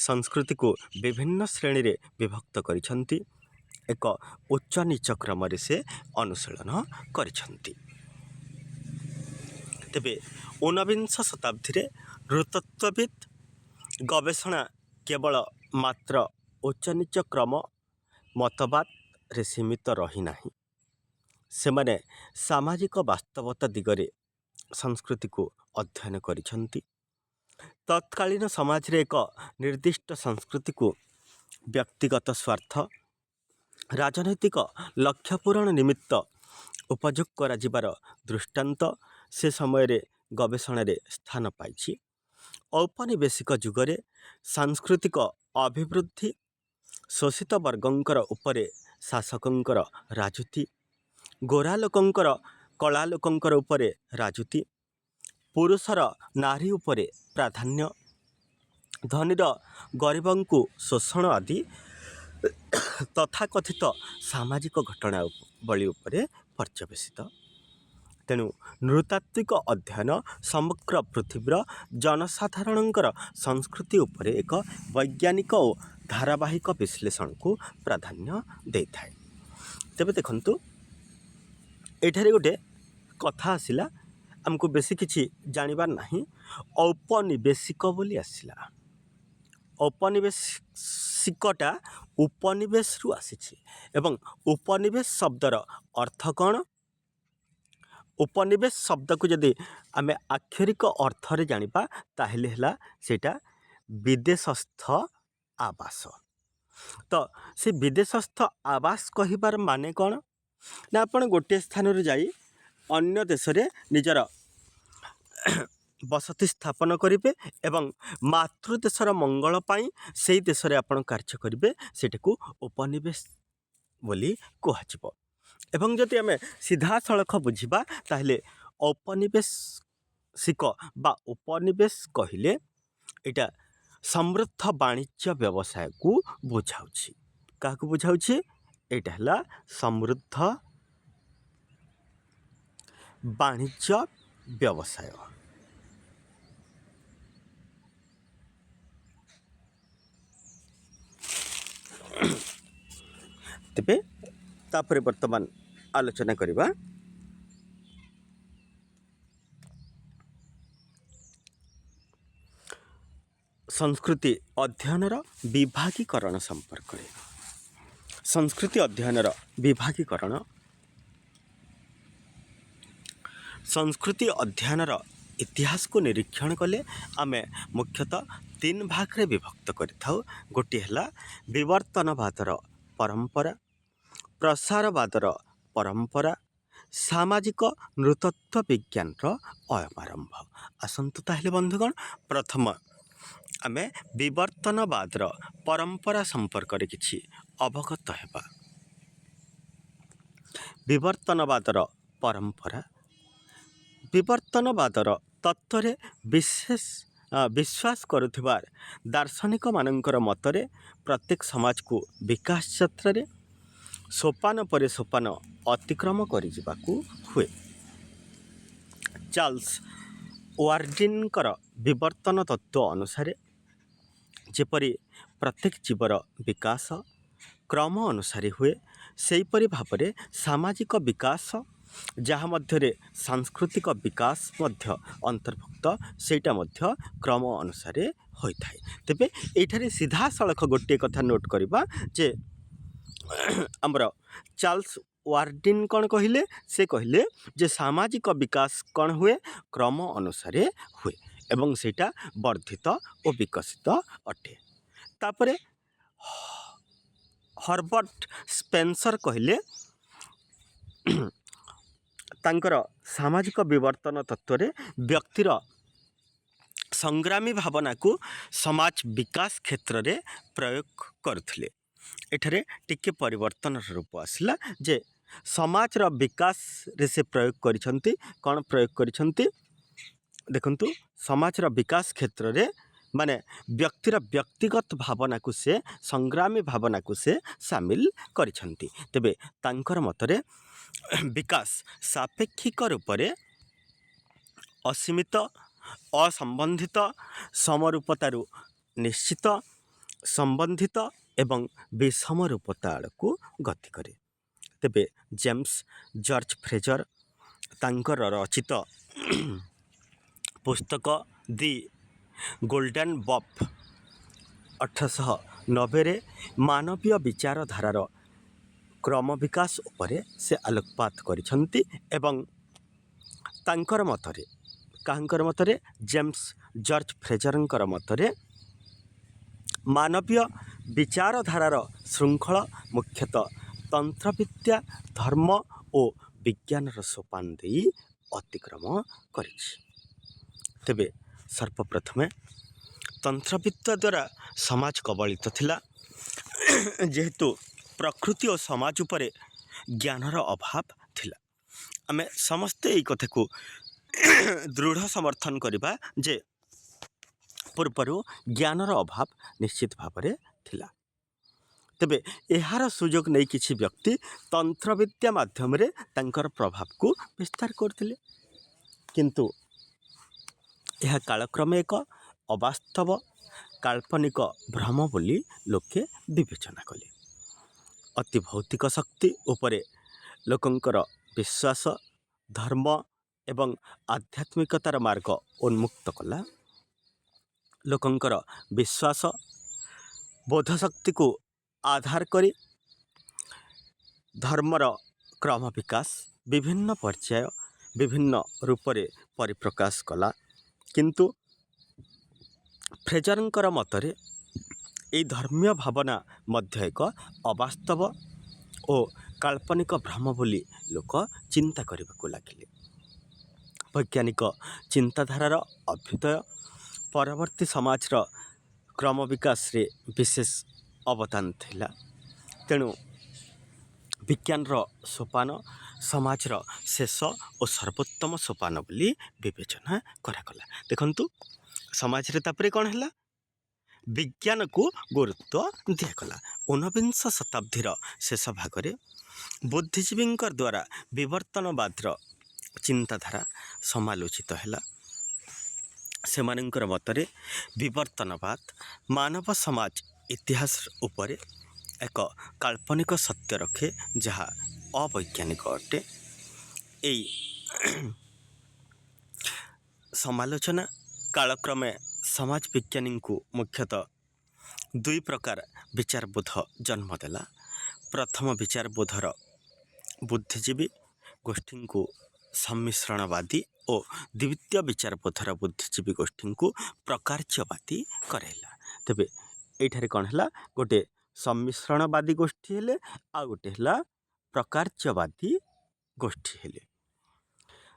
ସଂସ୍କୃତିକୁ ବିଭିନ୍ନ ଶ୍ରେଣୀରେ ବିଭକ୍ତ କରିଛନ୍ତି। ଏକ ଉଚ୍ଚ ନିଚ୍ଚ କ୍ରମରେ ସେ ଅନୁଶୀଳନ କରିଛନ୍ତି। ତେବେ ଊନବିଂଶ ଶତାବ୍ଦୀରେ ନୃତତ୍ତ୍ୱବିତ୍ ଗବେଷଣା କେବଳ ମାତ୍ର ଉଚ୍ଚ ନିଚ୍ଚ କ୍ରମ ମତବାଦରେ ସୀମିତ ରହିନାହିଁ। ସେମାନେ ସାମାଜିକ ବାସ୍ତବତା ଦିଗରେ ସଂସ୍କୃତିକୁ ଅଧ୍ୟୟନ କରିଛନ୍ତି। ତତ୍କାଳୀନ ସମାଜରେ ଏକ ନିର୍ଦ୍ଦିଷ୍ଟ ସଂସ୍କୃତିକୁ ବ୍ୟକ୍ତିଗତ ସ୍ୱାର୍ଥ, ରାଜନୈତିକ ଲକ୍ଷ୍ୟ ପୂରଣ ନିମିତ୍ତ ଉପଯୋଗ କରାଯିବାର ଦୃଷ୍ଟାନ୍ତ ସେ ସମୟରେ ଗବେଷଣାରେ ସ୍ଥାନ ପାଇଛି। ଔପନିବେଶିକ ଯୁଗରେ ସାଂସ୍କୃତିକ ଅଭିବୃଦ୍ଧି, ଶୋଷିତ ବର୍ଗଙ୍କର ଉପରେ ଶାସକଙ୍କର ରାଜୁତି, ଗୋରା ଲୋକଙ୍କର କଳା ଲୋକଙ୍କର ଉପରେ ରାଜୁତି, ପୁରୁଷର ନାରୀ ଉପରେ ପ୍ରାଧାନ୍ୟ, ଧନୀର ଗରିବଙ୍କୁ ଶୋଷଣ ଆଦି ତଥାକଥିତ ସାମାଜିକ ଘଟଣାବଳୀ ଉପରେ ପର୍ଯ୍ୟବେସିତ। ତେଣୁ ନୃତାତ୍ତ୍ୱିକ ଅଧ୍ୟୟନ ସମଗ୍ର ପୃଥିବୀର ଜନସାଧାରଣଙ୍କର ସଂସ୍କୃତି ଉପରେ ଏକ ବୈଜ୍ଞାନିକ ଓ ଧାରାବାହିକ ବିଶ୍ଳେଷଣକୁ ପ୍ରାଧାନ୍ୟ ଦେଇଥାଏ। ତେବେ ଦେଖନ୍ତୁ, ଏଠାରେ ଗୋଟେ କଥା ଆସିଲା, ଆମକୁ ବେଶୀ କିଛି ଜାଣିବାର ନାହିଁ। ଔପନିବେଶିକ ବୋଲି ଆସିଲା। ଔପନିବେଶିକଟା ଉପନିବେଶରୁ ଆସିଛି ଏବଂ ଉପନିବେଶ ଶବ୍ଦର ଅର୍ଥ କ'ଣ? ଉପନିବେଶ ଶବ୍ଦକୁ ଯଦି ଆମେ ଆକ୍ଷରିକ ଅର୍ଥରେ ଜାଣିବା ତାହେଲେ ହେଲା ସେଇଟା ବିଦେଶସ୍ଥ ଆବାସ। ତ ସେ ବିଦେଶସ୍ଥ ଆବାସ କହିବାର ମାନେ କ'ଣ ନା ଆପଣ ଗୋଟିଏ ସ୍ଥାନରୁ ଯାଇ ଅନ୍ୟ ଦେଶରେ ନିଜର ବସତି ସ୍ଥାପନ କରିବେ ଏବଂ ମାତୃଦେଶର ମଙ୍ଗଳ ପାଇଁ ସେଇ ଦେଶରେ ଆପଣ କାର୍ଯ୍ୟ କରିବେ, ସେଟାକୁ ଉପନିବେଶ ବୋଲି କୁହାଯିବ। ଏବଂ ଯଦି ଆମେ ସିଧାସଳଖ ବୁଝିବା ତାହେଲେ ଔପନିବେଶିକ ବା ଉପନିବେଶ କହିଲେ ଏଇଟା ସମୃଦ୍ଧ ବାଣିଜ୍ୟ ବ୍ୟବସାୟକୁ ବୁଝାଉଛି। କାହାକୁ ବୁଝାଉଛି? ଏଇଟା ହେଲା ସମୃଦ୍ଧ ବାଣିଜ୍ୟ ବ୍ୟବସାୟ। ତେବେ ତାପରେ ବର୍ତ୍ତମାନ ଆଲୋଚନା କରିବା ସଂସ୍କୃତି ଅଧ୍ୟୟନର ବିଭାଗୀକରଣ ସମ୍ପର୍କରେ। ସଂସ୍କୃତି ଅଧ୍ୟୟନର ବିଭାଗୀକରଣ। ସଂସ୍କୃତି ଅଧ୍ୟୟନର ଇତିହାସକୁ ନିରୀକ୍ଷଣ କଲେ ଆମେ ମୁଖ୍ୟତଃ 3 ଭାଗରେ ବିଭକ୍ତ କରିଥାଉ। ଗୋଟିଏ ହେଲା ବିବର୍ତ୍ତନବାଦର ପରମ୍ପରା, ପ୍ରସାରବାଦର ପରମ୍ପରା, ସାମାଜିକ ନୃତତ୍ତ୍ୱ ବିଜ୍ଞାନର ଅୟମାରମ୍ଭ। ଆସନ୍ତୁ ତାହେଲେ ବନ୍ଧୁଗଣ, ପ୍ରଥମ ଆମେ ବିବର୍ତ୍ତନବାଦର ପରମ୍ପରା ସମ୍ପର୍କରେ କିଛି ଅବଗତ ହେବା। ବିବର୍ତ୍ତନବାଦର ପରମ୍ପରା। ବିବର୍ତ୍ତନବାଦର ତତ୍ତ୍ୱରେ ବିଶ୍ୱାସ କରୁଥିବା ଦାର୍ଶନିକମାନଙ୍କର ମତରେ ପ୍ରତ୍ୟେକ ସମାଜକୁ ବିକାଶ ଯାତ୍ରାରେ ସୋପାନ ପରେ ସୋପାନ ଅତିକ୍ରମ କରିଯିବାକୁ ହୁଏ। ଚାର୍ଲ୍ସ ୱାର୍ଡିନ୍ଙ୍କର ବିବର୍ତ୍ତନ ତତ୍ତ୍ୱ ଅନୁସାରେ ଯେପରି ପ୍ରତ୍ୟେକ ଜୀବର ବିକାଶ କ୍ରମ ଅନୁସାରେ ହୁଏ, ସେହିପରି ଭାବରେ ସାମାଜିକ ବିକାଶ, ଯାହା ମଧ୍ୟରେ ସାଂସ୍କୃତିକ ବିକାଶ ମଧ୍ୟ ଅନ୍ତର୍ଭୁକ୍ତ, ସେଇଟା ମଧ୍ୟ କ୍ରମ ଅନୁସାରେ ହୋଇଥାଏ। ତେବେ ଏଇଠାରେ ସିଧାସଳଖ ଗୋଟିଏ କଥା ନୋଟ୍ କରିବା ଯେ ଆମର ଚାର୍ଲ୍ସ ୱାର୍ଡିନ୍ କ'ଣ କହିଲେ? ସେ କହିଲେ ଯେ ସାମାଜିକ ବିକାଶ କ'ଣ ହୁଏ? କ୍ରମ ଅନୁସାରେ ହୁଏ ଏବଂ ସେଇଟା ବର୍ଦ୍ଧିତ ଓ ବିକଶିତ ଅଟେ। ତାପରେ ହର୍ବର୍ଟ ସ୍ପେନ୍ସର କହିଲେ ତାଙ୍କର ସାମାଜିକ ବିବର୍ତ୍ତନ ତତ୍ତ୍ୱରେ ବ୍ୟକ୍ତିର ସଂଗ୍ରାମୀ ଭାବନାକୁ ସମାଜ ବିକାଶ କ୍ଷେତ୍ରରେ ପ୍ରୟୋଗ କରୁଥିଲେ। ଏଠାରେ ଟିକେ ପରିବର୍ତ୍ତନର ରୂପ ଆସିଲା ଯେ ସମାଜର ବିକାଶରେ ସେ ପ୍ରୟୋଗ କରିଛନ୍ତି। କ'ଣ ପ୍ରୟୋଗ କରିଛନ୍ତି? ଦେଖନ୍ତୁ, ସମାଜର ବିକାଶ କ୍ଷେତ୍ରରେ ମାନେ ବ୍ୟକ୍ତିର ବ୍ୟକ୍ତିଗତ ଭାବନାକୁ ସେ ସଂଗ୍ରାମୀ ଭାବନାକୁ ସେ ସାମିଲ କରିଛନ୍ତି। ତେବେ ତାଙ୍କର ମତରେ ବିକାଶ ସାପେକ୍ଷିକ ରୂପରେ ଅସୀମିତ, ଅସମ୍ବନ୍ଧିତ, ସମରୂପତାରୁ ନିଶ୍ଚିତ, ସମ୍ବନ୍ଧିତ ଏବଂ ବିଷମରୂପତା ଆଡ଼କୁ ଗତି କରେ। ତେବେ ଜେମ୍ସ ଜର୍ଜ ଫ୍ରେଜର ତାଙ୍କର ରଚିତ ପୁସ୍ତକ ଦି ଗୋଲ୍ଡେନ୍ ବପ୍ 1890ରେ ମାନବୀୟ ବିଚାରଧାରାର କ୍ରମ ବିକାଶ ଉପରେ ସେ ଆଲୋକପାତ କରିଛନ୍ତି ଏବଂ ତାଙ୍କର ମତରେ, କାହାଙ୍କର ମତରେ? ଜେମ୍ସ ଜର୍ଜ ଫ୍ରେଜରଙ୍କର ମତରେ ମାନବୀୟ ବିଚାରଧାରାର ଶୃଙ୍ଖଳ ମୁଖ୍ୟତଃ ତନ୍ତ୍ରବିଦ୍ୟା, ଧର୍ମ ଓ ବିଜ୍ଞାନର ସୋପାନ ଦେଇ ଅତିକ୍ରମ କରିଛି। ତେବେ ସର୍ବପ୍ରଥମେ ତନ୍ତ୍ରବିଦ୍ୟା ଦ୍ୱାରା ସମାଜ କବଳିତ ଥିଲା। ଯେହେତୁ ପ୍ରକୃତି ଓ ସମାଜ ଉପରେ ଜ୍ଞାନର ଅଭାବ ଥିଲା, ଆମେ ସମସ୍ତେ ଏଇ କଥାକୁ ଦୃଢ଼ ସମର୍ଥନ କରିବା ଯେ ପୂର୍ବରୁ ଜ୍ଞାନର ଅଭାବ ନିଶ୍ଚିତ ଭାବରେ ଥିଲା। ତେବେ ଏହାର ସୁଯୋଗ ନେଇ କିଛି ବ୍ୟକ୍ତି ତନ୍ତ୍ରବିଦ୍ୟା ମାଧ୍ୟମରେ ତାଙ୍କର ପ୍ରଭାବକୁ ବିସ୍ତାର କରୁଥିଲେ, କିନ୍ତୁ ଏହା କାଳକ୍ରମେ ଏକ ଅବାସ୍ତବ କାଳ୍ପନିକ ଭ୍ରମ ବୋଲି ଲୋକେ ବିବେଚନା କଲେ। ଅତି ଭୌତିକ ଶକ୍ତି ଉପରେ ଲୋକଙ୍କର ବିଶ୍ୱାସ, ଧର୍ମ ଏବଂ ଆଧ୍ୟାତ୍ମିକତାର ମାର୍ଗ ଉନ୍ମୁକ୍ତ କଲା। ଲୋକଙ୍କର ବିଶ୍ୱାସ, ବୋଧଶକ୍ତିକୁ ଆଧାର କରି ଧର୍ମର କ୍ରମ ବିକାଶ ବିଭିନ୍ନ ପର୍ଯ୍ୟାୟ, ବିଭିନ୍ନ ରୂପରେ ପରିପ୍ରକାଶ କଲା। କିନ୍ତୁ ଫ୍ରେଜରଙ୍କର ମତରେ ଏହି ଧର୍ମୀୟ ଭାବନା ମଧ୍ୟ ଏକ ଅବାସ୍ତବ ଓ କାଳ୍ପନିକ ଭ୍ରମ ବୋଲି ଲୋକ ଚିନ୍ତା କରିବାକୁ ଲାଗିଲେ। ବୈଜ୍ଞାନିକ ଚିନ୍ତାଧାରାର ଅଭ୍ୟୁଦୟ ପରବର୍ତ୍ତୀ ସମାଜର କ୍ରମ ବିକାଶରେ ବିଶେଷ ଅବଦାନ ଥିଲା। ତେଣୁ ବିଜ୍ଞାନର ସୋପାନ ସମାଜର ଶେଷ ଓ ସର୍ବୋତ୍ତମ ସୋପାନ ବୋଲି ବିବେଚନା କରାଗଲା। ଦେଖନ୍ତୁ ସମାଜରେ ତାପରେ କ'ଣ ହେଲା, ବିଜ୍ଞାନକୁ ଗୁରୁତ୍ୱ ଦିଆଗଲା। ଊନବିଂଶ ଶତାବ୍ଦୀର ଶେଷ ଭାଗରେ ବୁଦ୍ଧିଜୀବୀଙ୍କ ଦ୍ୱାରା ବିବର୍ତ୍ତନବାଦର ଚିନ୍ତାଧାରା ସମାଲୋଚିତ ହେଲା। ସେମାନଙ୍କର ମତରେ ବିବର୍ତ୍ତନବାଦ ମାନବ ସମାଜ ଇତିହାସ ଉପରେ ଏକ କାଳ୍ପନିକ ସତ୍ୟ ରଖେ, ଯାହା ଅବୈଜ୍ଞାନିକ ଅଟେ। ଏହି ସମାଲୋଚନା କାଳକ୍ରମେ ସମାଜ ବିଜ୍ଞାନୀଙ୍କୁ ମୁଖ୍ୟତଃ ଦୁଇ ପ୍ରକାର ବିଚାରବୋଧ ଜନ୍ମ ଦେଲା। ପ୍ରଥମ ବିଚାରବୋଧର ବୁଦ୍ଧିଜୀବୀ ଗୋଷ୍ଠୀଙ୍କୁ ସମ୍ମିଶ୍ରଣବାଦୀ ଓ ଦ୍ୱିତୀୟ ବିଚାରବୋଧର ବୁଦ୍ଧିଜୀବୀ ଗୋଷ୍ଠୀଙ୍କୁ ପ୍ରକାର୍ଯ୍ୟବାଦୀ କରାଇଲା। ତେବେ ଏଇଠାରେ କ'ଣ ହେଲା, ଗୋଟେ ସମ୍ମିଶ୍ରଣବାଦୀ ଗୋଷ୍ଠୀ ହେଲେ, ଆଉ ଗୋଟେ ହେଲା ପ୍ରକାର୍ଯ୍ୟବାଦୀ ଗୋଷ୍ଠୀ ହେଲେ।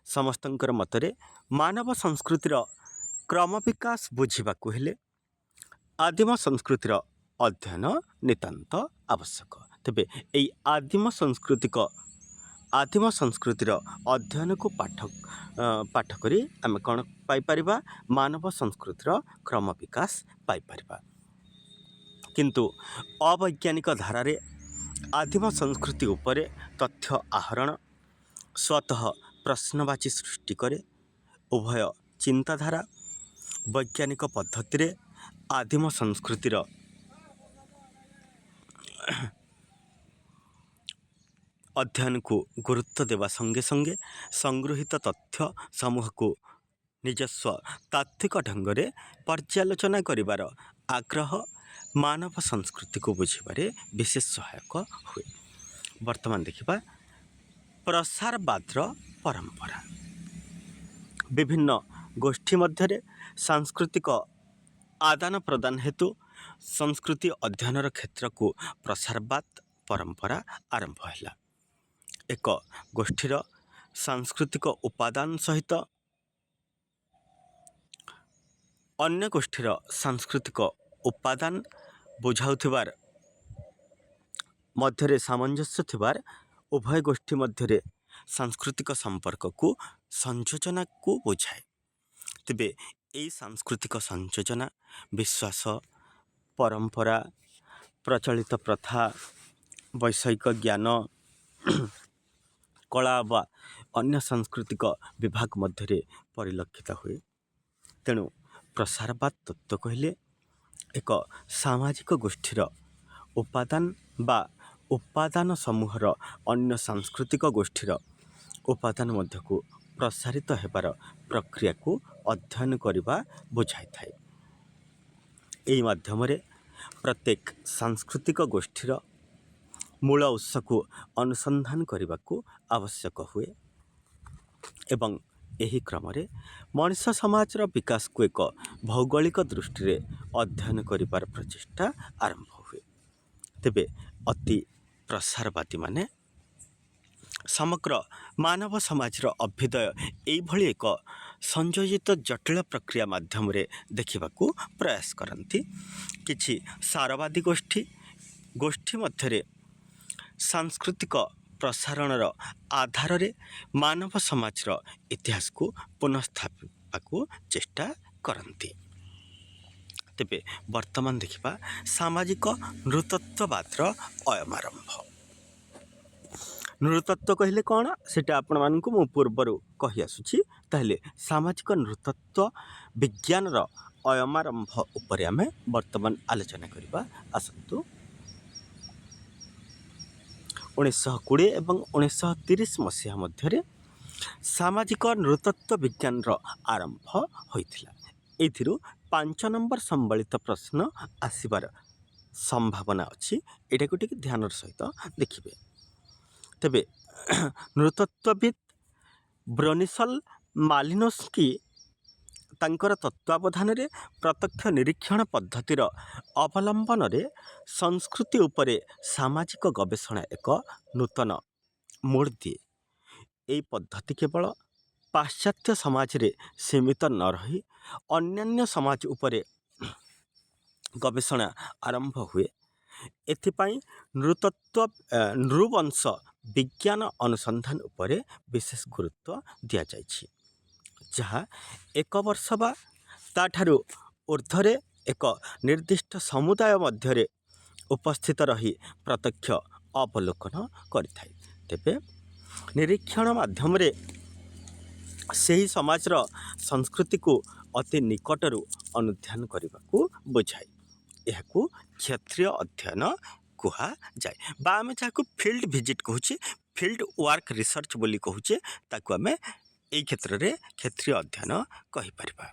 ସମସ୍ତଙ୍କର ମତରେ ମାନବ ସଂସ୍କୃତିର କ୍ରମ ବିକାଶ ବୁଝିବାକୁ ହେଲେ ଆଦିମ ସଂସ୍କୃତିର ଅଧ୍ୟୟନ ନିତାନ୍ତ ଆବଶ୍ୟକ। ତେବେ ଏହି ଆଦିମ ସଂସ୍କୃତିର ଅଧ୍ୟୟନକୁ ପାଠ କରି ଆମେ କ'ଣ ପାଇପାରିବା, ମାନବ ସଂସ୍କୃତିର କ୍ରମ ବିକାଶ ପାଇପାରିବା। କିନ୍ତୁ ଅବୈଜ୍ଞାନିକ ଧାରାରେ ଆଦିମ ସଂସ୍କୃତି ଉପରେ ତଥ୍ୟ ଆହରଣ ସ୍ୱତଃ ପ୍ରଶ୍ନବାଚୀ ସୃଷ୍ଟି କରେ। ଉଭୟ ଚିନ୍ତାଧାରା ବୈଜ୍ଞାନିକ ପଦ୍ଧତିରେ ଆଦିମ ସଂସ୍କୃତିର ଅଧ୍ୟୟନକୁ ଗୁରୁତ୍ୱ ଦେବା ସଙ୍ଗେ ସଙ୍ଗେ ସଂଗୃହୀତ ତଥ୍ୟ ସମୂହକୁ ନିଜସ୍ୱ ତାତ୍ତ୍ୱିକ ଢଙ୍ଗରେ ପର୍ଯ୍ୟାଲୋଚନା କରିବାର ଆଗ୍ରହ ମାନବ ସଂସ୍କୃତିକୁ ବୁଝିବାରେ ବିଶେଷ ସହାୟକ ହୁଏ। ବର୍ତ୍ତମାନ ଦେଖିବା ପ୍ରସାରବାଦର ପରମ୍ପରା। ବିଭିନ୍ନ ଗୋଷ୍ଠୀ ମଧ୍ୟରେ ସାଂସ୍କୃତିକ ଆଦାନ ପ୍ରଦାନ ହେତୁ ସଂସ୍କୃତି ଅଧ୍ୟୟନର କ୍ଷେତ୍ରକୁ ପ୍ରସାରବାଦ ପରମ୍ପରା ଆରମ୍ଭ ହେଲା। ଏକ ଗୋଷ୍ଠୀର ସାଂସ୍କୃତିକ ଉପାଦାନ ସହିତ ଅନ୍ୟ ଗୋଷ୍ଠୀର ସାଂସ୍କୃତିକ ଉପାଦାନ ବୁଝାଉଥିବାର ମଧ୍ୟରେ ସାମଞ୍ଜସ୍ୟ ଥିବାର ଉଭୟ ଗୋଷ୍ଠୀ ମଧ୍ୟରେ ସାଂସ୍କୃତିକ ସମ୍ପର୍କକୁ ସଂଯୋଜନାକୁ ବୁଝାଏ। ତେବେ ଏହି ସାଂସ୍କୃତିକ ସଂଯୋଜନା ବିଶ୍ୱାସ, ପରମ୍ପରା, ପ୍ରଚଳିତ ପ୍ରଥା, ବୈଷୟିକ ଜ୍ଞାନ, କଳା ବା ଅନ୍ୟ ସାଂସ୍କୃତିକ ବିଭାଗ ମଧ୍ୟରେ ପରିଲକ୍ଷିତ ହୁଏ। ତେଣୁ ପ୍ରସାରବାଦ ତତ୍ତ୍ୱ କହିଲେ ଏକ ସାମାଜିକ ଗୋଷ୍ଠୀର ଉପାଦାନ ବା ଉପାଦାନ ସମୂହର ଅନ୍ୟ ସାଂସ୍କୃତିକ ଗୋଷ୍ଠୀର ଉପାଦାନ ମଧ୍ୟକୁ ପ୍ରସାରିତ ହେବାର ପ୍ରକ୍ରିୟାକୁ ଅଧ୍ୟୟନ କରିବା ବୁଝାଇଥାଏ। ଏହି ମାଧ୍ୟମରେ ପ୍ରତ୍ୟେକ ସାଂସ୍କୃତିକ ଗୋଷ୍ଠୀର ମୂଳ ଉତ୍ସକୁ ଅନୁସନ୍ଧାନ କରିବାକୁ ଆବଶ୍ୟକ ହୁଏ ଏବଂ ଏହି କ୍ରମରେ ମଣିଷ ସମାଜର ବିକାଶକୁ ଏକ ଭୌଗୋଳିକ ଦୃଷ୍ଟିରେ ଅଧ୍ୟୟନ କରିବାର ପ୍ରଚେଷ୍ଟା ଆରମ୍ଭ ହୁଏ। ତେବେ ଅତି ପ୍ରସାରବାଦୀମାନେ ସମଗ୍ର ମାନବ ସମାଜର ଅଭ୍ୟୁଦୟ ଏଇଭଳି ଏକ ସଂଯୋଜିତ ଜଟିଳ ପ୍ରକ୍ରିୟା ମାଧ୍ୟମରେ ଦେଖିବାକୁ ପ୍ରୟାସ କରନ୍ତି। କିଛି ସାରବାଦୀ ଗୋଷ୍ଠୀ ମଧ୍ୟରେ ସାଂସ୍କୃତିକ ପ୍ରସାରଣର ଆଧାରରେ ମାନବ ସମାଜର ଇତିହାସକୁ ପୁନଃସ୍ଥାପିବାକୁ ଚେଷ୍ଟା କରନ୍ତି। ତେବେ ବର୍ତ୍ତମାନ ଦେଖିବା ସାମାଜିକ ନୃତତ୍ୱବାଦର ଅୟମାରମ୍ଭ। ନୃତତ୍ୱ କହିଲେ କ'ଣ, ସେଇଟା ଆପଣମାନଙ୍କୁ ମୁଁ ପୂର୍ବରୁ କହି ଆସୁଛି। ତାହେଲେ ସାମାଜିକ ନୃତତ୍ୱ ବିଜ୍ଞାନର ଅୟମାରମ୍ଭ ଉପରେ ଆମେ ବର୍ତ୍ତମାନ ଆଲୋଚନା କରିବା। ଆସନ୍ତୁ 1920 ଏବଂ 1930 ମସିହା ମଧ୍ୟରେ ସାମାଜିକ ନୃତତ୍ୱ ବିଜ୍ଞାନର ଆରମ୍ଭ ହୋଇଥିଲା। ଏଥିରୁ 5 ନମ୍ବର ସମ୍ବଳିତ ପ୍ରଶ୍ନ ଆସିବାର ସମ୍ଭାବନା ଅଛି। ଏଇଟାକୁ ଟିକେ ଧ୍ୟାନର ସହିତ ଦେଖିବେ। ତେବେ ନୃତତ୍ୱବିତ୍ ବ୍ରୋନିସଲ୍ ମାଲିନୋସ୍କି ତାଙ୍କର ତତ୍ତ୍ୱାବଧାନରେ ପ୍ରତ୍ୟକ୍ଷ ନିରୀକ୍ଷଣ ପଦ୍ଧତିର ଅବଲମ୍ବନରେ ସଂସ୍କୃତି ଉପରେ ସାମାଜିକ ଗବେଷଣା ଏକ ନୂତନ ମୋଡ଼ ଦିଏ। ଏହି ପଦ୍ଧତି କେବଳ ପାଶ୍ଚାତ୍ୟ ସମାଜରେ ସୀମିତ ନ ରହି ଅନ୍ୟାନ୍ୟ ସମାଜ ଉପରେ ଗବେଷଣା ଆରମ୍ଭ ହୁଏ। ଏଥିପାଇଁ ନୃବଂଶ ବିଜ୍ଞାନ ଅନୁସନ୍ଧାନ ଉପରେ ବିଶେଷ ଗୁରୁତ୍ୱ ଦିଆଯାଇଛି, ଯାହା 1 ବର୍ଷ ବା ତାଠାରୁ ଉର୍ଦ୍ଧ୍ୱରେ ଏକ ନିର୍ଦ୍ଦିଷ୍ଟ ସମୁଦାୟ ମଧ୍ୟରେ ଉପସ୍ଥିତ ରହି ପ୍ରତ୍ୟକ୍ଷ ଅବଲୋକନ କରିଥାଏ। ତେବେ ନିରୀକ୍ଷଣ ମାଧ୍ୟମରେ ସେହି ସମାଜର ସଂସ୍କୃତିକୁ ଅତି ନିକଟରୁ ଅନୁଧ୍ୟାନ କରିବାକୁ ବୁଝାଏ। ଏହାକୁ କ୍ଷେତ୍ରୀୟ ଅଧ୍ୟୟନ କୁହାଯାଏ ବା ଆମେ ଯାହାକୁ ଫିଲ୍ଡ ଭିଜିଟ୍ କହୁଛେ, ଫିଲ୍ଡ ୱାର୍କ ରିସର୍ଚ୍ଚ ବୋଲି କହୁଛେ, ତାକୁ ଆମେ ଏହି କ୍ଷେତ୍ରରେ କ୍ଷେତ୍ରୀୟ ଅଧ୍ୟୟନ କହିପାରିବା।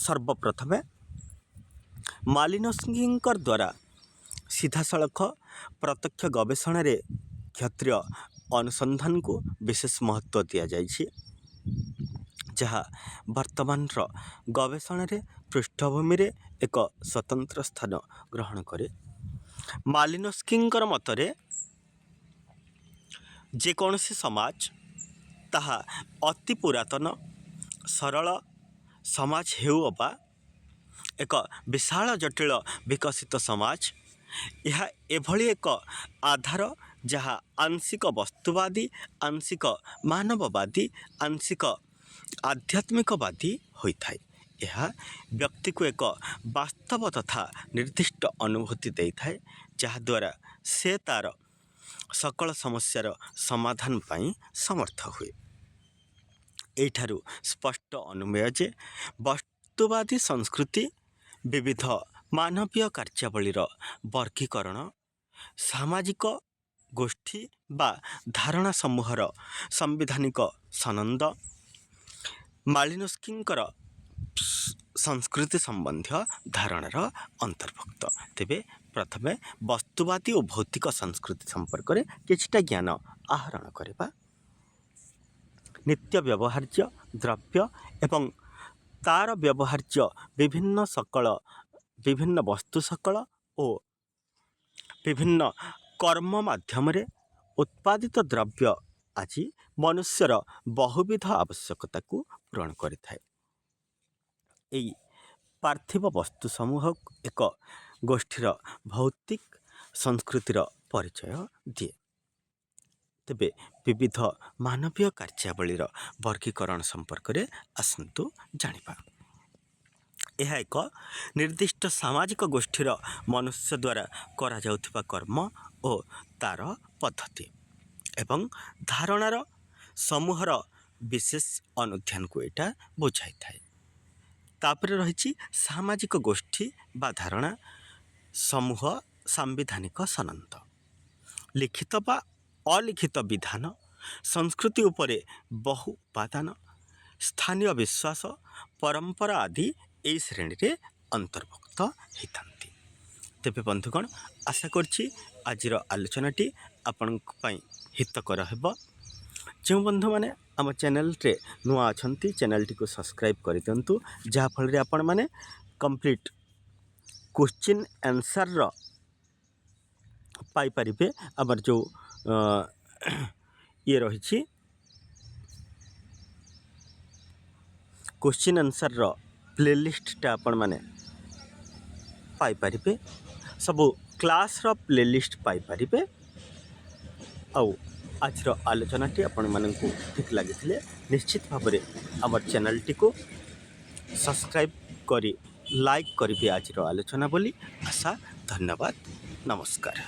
ସର୍ବପ୍ରଥମେ ମାଲିନୋସ୍କିଙ୍କ ଦ୍ୱାରା ସିଧାସଳଖ ପ୍ରତ୍ୟକ୍ଷ ଗବେଷଣାରେ କ୍ଷେତ୍ରୀୟ ଅନୁସନ୍ଧାନକୁ ବିଶେଷ ମହତ୍ତ୍ୱ ଦିଆଯାଇଛି, ଯାହା ବର୍ତ୍ତମାନର ଗବେଷଣାରେ ପୃଷ୍ଠଭୂମିରେ ଏକ ସ୍ୱତନ୍ତ୍ର ସ୍ଥାନ ଗ୍ରହଣ କରେ। ମାଲିନୋସ୍କିଙ୍କର ମତରେ ଯେକୌଣସି ସମାଜ ତାହା ଅତି ପୁରାତନ ସରଳ ସମାଜ ହେଉ ଅବା ଏକ ବିଶାଳ ଜଟିଳ ବିକଶିତ ସମାଜ, ଏହା ଏଭଳି ଏକ ଆଧାର ଯାହା ଆଂଶିକ ବସ୍ତୁବାଦୀ, ଆଂଶିକ ମାନବବାଦୀ, ଆଂଶିକ ଆଧ୍ୟାତ୍ମିକବାଦୀ ହୋଇଥାଏ। ଏହା ବ୍ୟକ୍ତିକୁ ଏକ ବାସ୍ତବ ତଥା ନିର୍ଦ୍ଦିଷ୍ଟ ଅନୁଭୂତି ଦେଇଥାଏ, ଯାହାଦ୍ୱାରା ସେ ତା'ର ସକଳ ସମସ୍ୟାର ସମାଧାନ ପାଇଁ ସମର୍ଥ ହୁଏ। ଏହିଠାରୁ ସ୍ପଷ୍ଟ ଅନୁମେୟ ଯେ ବସ୍ତୁବାଦୀ ସଂସ୍କୃତି ବିବିଧ ମାନବୀୟ କାର୍ଯ୍ୟାବଳୀର ବର୍ଗୀକରଣ, ସାମାଜିକ ଗୋଷ୍ଠୀ ବା ଧାରଣା ସମୂହର ସାମ୍ବିଧାନିକ ସନନ୍ଦ, ମାଲିନୋସ୍କିଙ୍କର ସଂସ୍କୃତି ସମ୍ବନ୍ଧୀୟ ଧାରଣାର ଅନ୍ତର୍ଭୁକ୍ତ। ତେବେ ପ୍ରଥମେ ବସ୍ତୁବାଦୀ ଓ ଭୌତିକ ସଂସ୍କୃତି ସମ୍ପର୍କରେ କିଛିଟା ଜ୍ଞାନ ଆହରଣ କରିବା। ନିତ୍ୟ ବ୍ୟବହାର୍ଯ୍ୟ ଦ୍ରବ୍ୟ ଏବଂ ତା'ର ବ୍ୟବହାର୍ଯ୍ୟ ବିଭିନ୍ନ ବସ୍ତୁ ସକଳ ଓ ବିଭିନ୍ନ କର୍ମ ମାଧ୍ୟମରେ ଉତ୍ପାଦିତ ଦ୍ରବ୍ୟ ଆଜି ମନୁଷ୍ୟର ବହୁବିଧ ଆବଶ୍ୟକତାକୁ ପୂରଣ କରିଥାଏ। ଏହି ପାର୍ଥିବ ବସ୍ତୁ ସମୂହ ଏକ ଗୋଷ୍ଠୀର ଭୌତିକ ସଂସ୍କୃତିର ପରିଚୟ ଦିଏ। ତେବେ ବିବିଧ ମାନବୀୟ କାର୍ଯ୍ୟାବଳୀର ବର୍ଗୀକରଣ ସମ୍ପର୍କରେ ଆସନ୍ତୁ ଜାଣିବା। ଏହା ଏକ ନିର୍ଦ୍ଦିଷ୍ଟ ସାମାଜିକ ଗୋଷ୍ଠୀର ମନୁଷ୍ୟ ଦ୍ୱାରା କରାଯାଉଥିବା କର୍ମ ଓ ତା'ର ପଦ୍ଧତି ଏବଂ ଧାରଣାର ସମୂହର ବିଶେଷ ଅନୁଧ୍ୟାନକୁ ଏଇଟା ବୁଝାଇଥାଏ। ତାପରେ ରହିଛି ସାମାଜିକ ଗୋଷ୍ଠୀ ବା ଧାରଣା ସମୂହ ସାମ୍ବିଧାନିକ ସନନ୍ଦ, ଲିଖିତ ବା ଅଲିଖିତ ବିଧାନ, ସଂସ୍କୃତି ଉପରେ ବହୁ ଉପାଦାନ, ସ୍ଥାନୀୟ ବିଶ୍ୱାସ, ପରମ୍ପରା ଆଦି ଏହି ଶ୍ରେଣୀରେ ଅନ୍ତର୍ଭୁକ୍ତ ହୋଇଥାନ୍ତି। ତେବେ ବନ୍ଧୁଗଣ, ଆଶା କରୁଛି ଆଜିର ଆଲୋଚନାଟି ଆପଣଙ୍କ ପାଇଁ ହିତକର ହେବ। ଯେଉଁ ବନ୍ଧୁମାନେ ଆମ ଚ୍ୟାନେଲରେ ନୂଆ ଅଛନ୍ତି, ଚ୍ୟାନେଲଟିକୁ ସବସ୍କ୍ରାଇବ୍ କରିଦିଅନ୍ତୁ, ଯାହାଫଳରେ ଆପଣମାନେ କମ୍ପ୍ଲିଟ୍ କ୍ୱେଶ୍ଚିନ୍ ଆନ୍ସର୍ର ପାଇପାରିବେ। ଆମର ଯେଉଁ ଇଏ ରହିଛି କ୍ୱେଶ୍ଚିନ୍ ଆନ୍ସର୍ର ପ୍ଲେଲିଷ୍ଟଟା ଆପଣମାନେ ପାଇପାରିବେ, ସବୁ କ୍ଲାସ୍ର ପ୍ଲେଲିଷ୍ଟ ପାଇପାରିବେ। ଆଉ ଆଜିର ଆଲୋଚନାଟି ଆପଣମାନଙ୍କୁ ଠିକ୍ ଲାଗିଥିଲେ ନିଶ୍ଚିତ ଭାବରେ ଆମର ଚ୍ୟାନେଲଟିକୁ ସବସ୍କ୍ରାଇବ୍ କରି ଲାଇକ୍ କରିବେ ଆଜିର ଆଲୋଚନା ବୋଲି ଆଶା। ଧନ୍ୟବାଦ, ନମସ୍କାର।